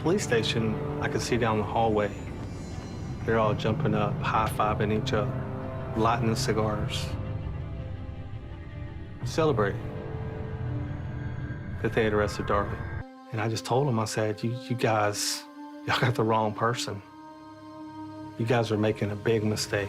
Police station, I could see down the hallway. They're all jumping up, high-fiving each other, lighting the cigars, celebrating that they had arrested Darlie. And I just told them, I said, you guys, y'all got the wrong person. You guys are making a big mistake.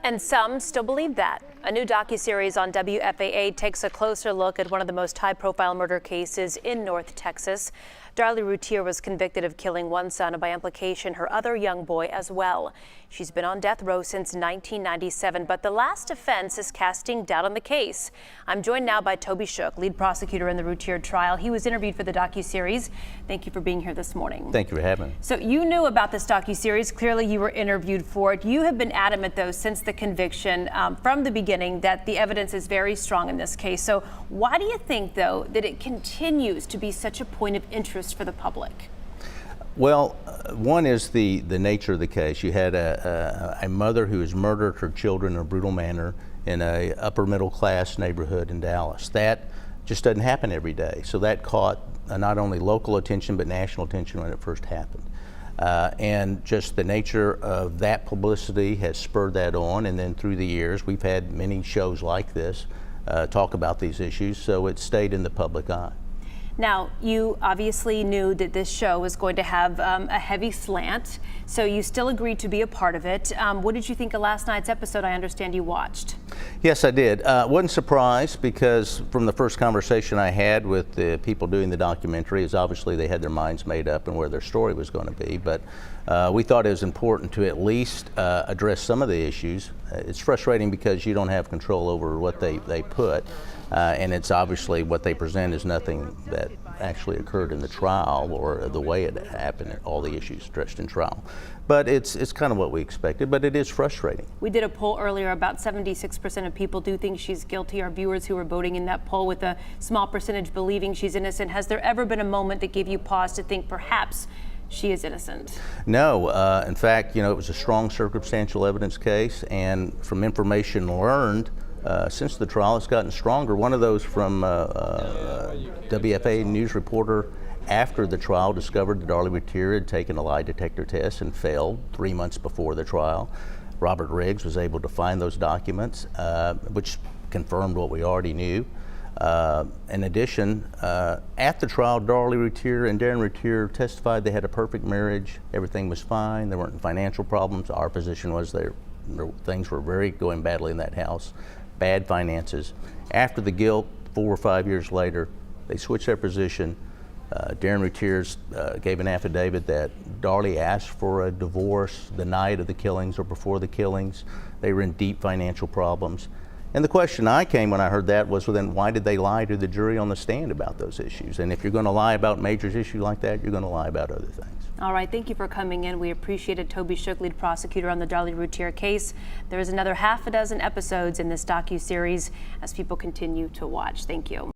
And some still believe that. A new docuseries on WFAA takes a closer look at one of the most high-profile murder cases in North Texas. Darlie Routier was convicted of killing one son and by implication her other young boy as well. She's been on death row since 1997, but the last offense is casting doubt on the case. I'm joined now by Toby Shook, lead prosecutor in the Routier trial. He was interviewed for the docuseries. Thank you for being here this morning. Thank you for having me. So you knew about this docuseries. Clearly you were interviewed for it. You have been adamant, though, since the conviction from the beginning that the evidence is very strong in this case. So why do you think, though, that it continues to be such a point of interest for the public? Well, one is the nature of the case. You had a mother who has murdered her children in a brutal manner in a upper middle class neighborhood in Dallas. That just doesn't happen every day. So that caught not only local attention but national attention when it first happened. And just the nature of that publicity has spurred that on, and then through the years we've had many shows like this talk about these issues, so it stayed in the public eye. Now, you obviously knew that this show was going to have a heavy slant, so you still agreed to be a part of it. What did you think of last night's episode? I understand you watched. Yes, I did. Wasn't surprised, because from the first conversation I had with the people doing the documentary, is obviously they had their minds made up and where their story was going to be, but we thought it was important to at least address some of the issues. It's frustrating because you don't have control over what they put. And it's obviously what they present is nothing that actually occurred in the trial or the way it happened, all the issues addressed in trial. But it's kind of what we expected, but it is frustrating. We did a poll earlier, about 76% of people do think she's guilty. Our viewers who were voting in that poll, with a small percentage believing she's innocent. Has there ever been a moment that gave you pause to think perhaps she is innocent? No. In fact, it was a strong circumstantial evidence case, and from information learned, since the trial, it's gotten stronger. One of those from WFAA news reporter after the trial discovered that Darlie Routier had taken a lie detector test and failed 3 months before the trial. Robert Riggs was able to find those documents, which confirmed what we already knew. In addition, at the trial, Darlie Routier and Darren Routier testified they had a perfect marriage. Everything was fine. There weren't financial problems. Our position was things were going badly in that house. Bad finances. After the guilt, 4 or 5 years later, they switched their position. Darren Routier gave an affidavit that Darlie asked for a divorce the night of the killings or before the killings. They were in deep financial problems. And the question I came when I heard that was, well, then why did they lie to the jury on the stand about those issues? And if you're going to lie about major issues like that, you're going to lie about other things. All right, thank you for coming in. We appreciate it. Toby Shook, lead prosecutor on the Darlie Routier case. There is another half a dozen episodes in this docuseries as people continue to watch. Thank you.